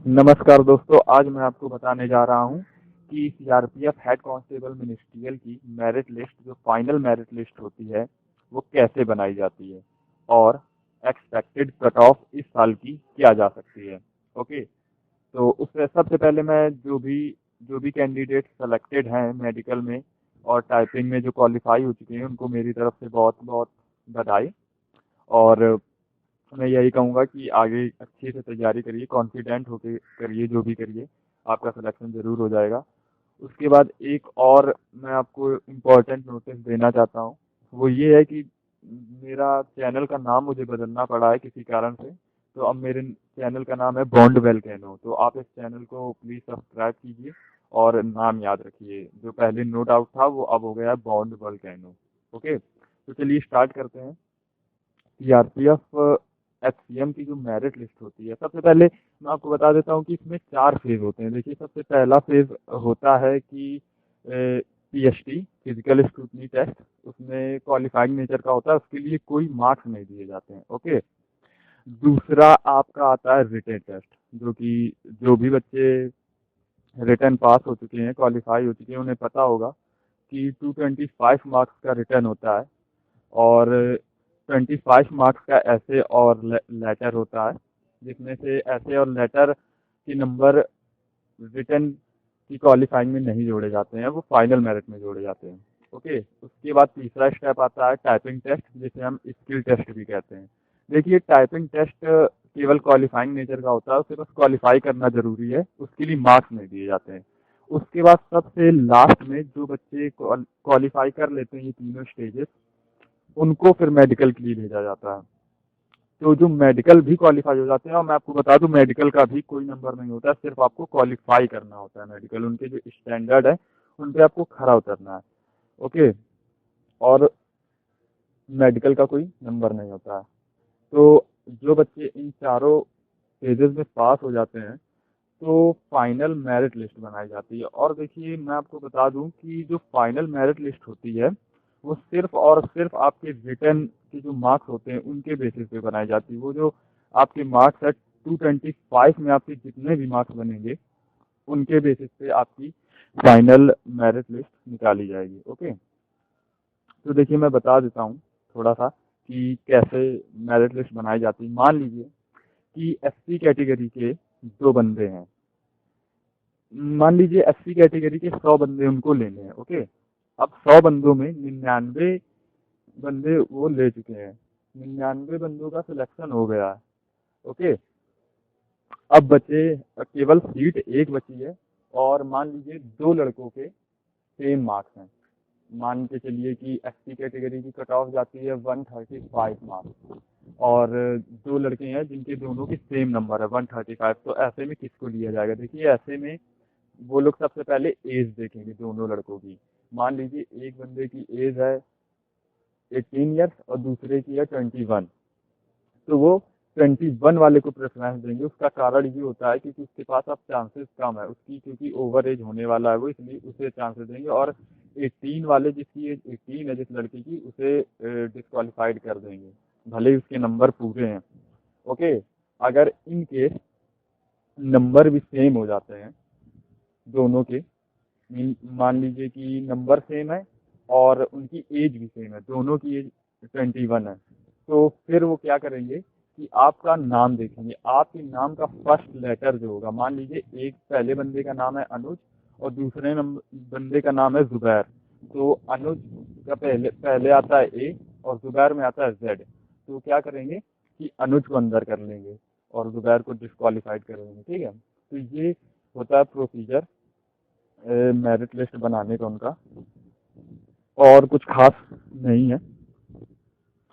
नमस्कार दोस्तों, आज मैं आपको बताने जा रहा हूँ कि सीआरपीएफ हेड कांस्टेबल मिनिस्ट्रियल की मेरिट लिस्ट जो फाइनल मेरिट लिस्ट होती है वो कैसे बनाई जाती है और एक्सपेक्टेड कट ऑफ इस साल की क्या जा सकती है। ओके, तो उससे सबसे पहले मैं जो भी कैंडिडेट सेलेक्टेड हैं मेडिकल में और टाइपिंग में जो क्वालिफाई हो चुके हैं उनको मेरी तरफ से बहुत बहुत बधाई। और मैं यही कहूँगा कि आगे अच्छे से तैयारी करिए, कॉन्फिडेंट होके करिए, जो भी करिए आपका सिलेक्शन ज़रूर हो जाएगा। उसके बाद एक और मैं आपको इम्पोर्टेंट नोटिस देना चाहता हूँ, वो ये है कि मेरा चैनल का नाम मुझे बदलना पड़ा है किसी कारण से। तो अब मेरे चैनल का नाम है बॉन्ड वेलकैनो, तो आप इस चैनल को प्लीज़ सब्सक्राइब कीजिए और नाम याद रखिए। जो पहले नो डाउट था वो अब हो गया है बॉन्ड वेलकैनो। ओके, तो चलिए स्टार्ट करते हैं। सीआरपीएफ एचसीएम की जो मेरिट लिस्ट होती है, सबसे पहले मैं आपको बता देता हूँ कि इसमें 4 फेज़ होते हैं। देखिए, सबसे पहला फेज़ होता है कि पीएसटी फिजिकल स्क्रूटनी टेस्ट, उसमें क्वालिफाइंग नेचर का होता है, उसके लिए कोई मार्क्स नहीं दिए जाते हैं। ओके, दूसरा आपका आता है रिटेन टेस्ट, जो कि जो भी बच्चे रिटर्न पास हो चुके हैं, क्वालिफाई हो चुके हैं, उन्हें पता होगा कि 225 मार्क्स का रिटर्न होता है और 25 मार्क्स का ऐसे और लेटर होता है, जिसमें से ऐसे और लेटर के नंबर रिटर्न की क्वालिफाइंग में नहीं जोड़े जाते हैं, वो फाइनल मेरिट में जोड़े जाते हैं। ओके, उसके बाद तीसरा स्टेप आता है टाइपिंग टेस्ट, जिसे हम स्किल टेस्ट भी कहते हैं। देखिए, टाइपिंग टेस्ट केवल क्वालिफाइंग नेचर का होता है, उसे बस क्वालिफाई करना जरूरी है, उसके लिए मार्क्स नहीं दिए जाते हैं। उसके बाद सबसे लास्ट में जो बच्चे क्वालिफाई कर लेते हैं ये तीनों स्टेजेस, उनको फिर मेडिकल के लिए भेजा जाता है। तो जो मेडिकल भी क्वालिफाई हो जाते हैं, और मैं आपको बता दूं मेडिकल का भी कोई नंबर नहीं होता है, सिर्फ आपको क्वालिफाई करना होता है मेडिकल, उनके जो स्टैंडर्ड है उन पे आपको खरा उतरना है। ओके, और मेडिकल का कोई नंबर नहीं होता है। तो जो बच्चे इन चारों फेजेस में पास हो जाते हैं तो फाइनल मेरिट लिस्ट बनाई जाती है। और देखिए, मैं आपको बता दूं कि जो फाइनल मेरिट लिस्ट होती है वो सिर्फ और सिर्फ आपके रिटर्न के जो मार्क्स होते हैं उनके बेसिस पे बनाई जाती है। वो जो आपके मार्क्स है 225 में आपके जितने भी मार्क्स बनेंगे उनके बेसिस पे आपकी फाइनल मेरिट लिस्ट निकाली जाएगी। ओके, तो देखिए मैं बता देता हूँ थोड़ा सा कि कैसे मेरिट लिस्ट बनाई जाती है। मान लीजिए कि एससी कैटेगरी के 2 बंदे हैं, मान लीजिए एससी कैटेगरी के 100 बंदे उनको लेने हैं। ओके, अब 100 बंदों में 99 बंदे वो ले चुके हैं, 99 बंदों का सिलेक्शन हो गया है। ओके, अब बचे केवल सीट एक बची है, और मान लीजिए 2 लड़कों के सेम मार्क्स हैं। मान के चलिए कि एससी कैटेगरी की कट ऑफ जाती है 135 मार्क्स, और 2 लड़के हैं जिनके दोनों के सेम नंबर है 135। तो ऐसे में किसको लिया जाएगा? देखिए, ऐसे में वो लोग सबसे पहले एज देखेंगे दोनों लड़कों की। मान लीजिए एक बंदे की एज है 18 ईयर्स और दूसरे की है 21, तो वो 21 वाले को प्रेफरेंस देंगे। उसका कारण ये होता है क्योंकि उसके पास अब चांसेस कम है उसकी, क्योंकि ओवर एज होने वाला है वो, इसलिए उसे चांसेस देंगे। और 18 वाले जिसकी एज 18 है जिस लड़के की, उसे डिस्क्वालीफाइड कर देंगे भले ही उसके नंबर पूरे हैं। ओके, अगर इन केस नंबर भी सेम हो जाते हैं दोनों के, मान लीजिए कि नंबर सेम है और उनकी एज भी सेम है, दोनों की एज 21 है, तो फिर वो क्या करेंगे कि आपका नाम देखेंगे। आपके नाम का फर्स्ट लेटर जो होगा, मान लीजिए एक पहले बंदे का नाम है अनुज और दूसरे बंदे का नाम है जुबैर, तो अनुज का पहले पहले आता है ए और जुबैर में आता है जेड, तो क्या करेंगे कि अनुज को अंदर कर लेंगे और जुबैर को डिस्क्वालीफाइड कर देंगे। ठीक है, तो ये होता है प्रोसीजर मेरिट लिस्ट बनाने का उनका, और कुछ खास नहीं है।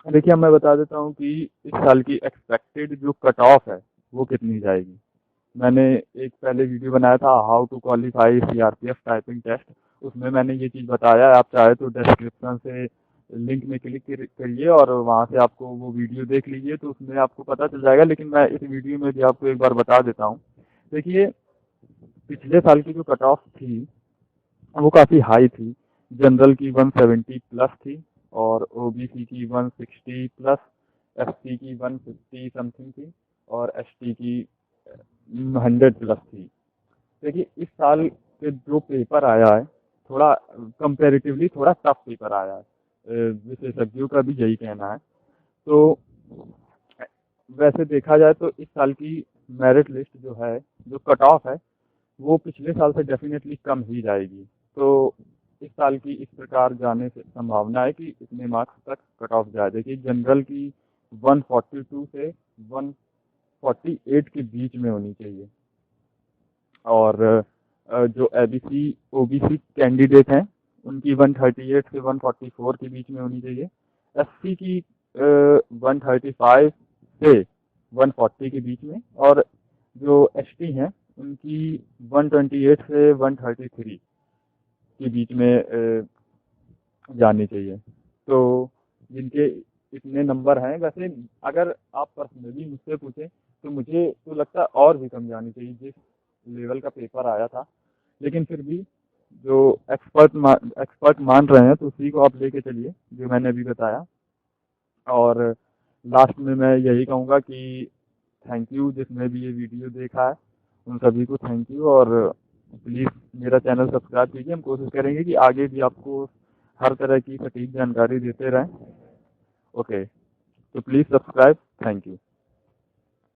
देखिए, अब मैं बता देता हूँ कि इस साल की एक्सपेक्टेड जो कट ऑफ है वो कितनी जाएगी। मैंने एक पहले वीडियो बनाया था how to qualify CRPF typing test, उसमें मैंने ये चीज़ बताया है। आप चाहे तो डिस्क्रिप्शन से लिंक में क्लिक करिए और वहाँ से आपको वो वीडियो देख लीजिए, तो उसमें आपको पता चल जाएगा। लेकिन मैं इस वीडियो में भी आपको एक बार बता देता हूँ। देखिए, पिछले साल की जो कट ऑफ थी वो काफ़ी हाई थी। जनरल की 170 प्लस थी और ओबीसी की 160 प्लस, एससी की 150 समथिंग थी और एसटी की 100+ थी। देखिए इस साल के जो पेपर आया है थोड़ा कंपैरेटिवली थोड़ा टफ पेपर आया है, विशेषज्ञों का भी यही कहना है। तो वैसे देखा जाए तो इस साल की मेरिट लिस्ट जो है, जो कट ऑफ है, वो पिछले साल से डेफिनेटली कम ही जाएगी। तो इस साल की इस प्रकार जाने से संभावना है कि इतने मार्क्स तक कट ऑफ जाए। देखिए जनरल की 142 से 148 के बीच में होनी चाहिए, और जो एबीसी ओबीसी कैंडिडेट हैं उनकी 138 से 144 के बीच में होनी चाहिए। एससी की 135 से 140 के बीच में, और जो एसटी हैं उनकी 128 से 133 के बीच में जानी चाहिए। तो जिनके इतने नंबर हैं, वैसे अगर आप पर्सनली मुझसे पूछें तो मुझे तो लगता है और भी कम जानी चाहिए जिस लेवल का पेपर आया था। लेकिन फिर भी जो एक्सपर्ट मान रहे हैं तो उसी को आप लेके चलिए जो मैंने अभी बताया। और लास्ट में मैं यही कहूँगा कि थैंक यू, जिसने भी ये वीडियो देखा है उन सभी को थैंक यू। और प्लीज़ मेरा चैनल सब्सक्राइब कीजिए। हम कोशिश करेंगे कि आगे भी आपको हर तरह की सटीक जानकारी देते रहें। ओके, तो प्लीज़ सब्सक्राइब। Thank you.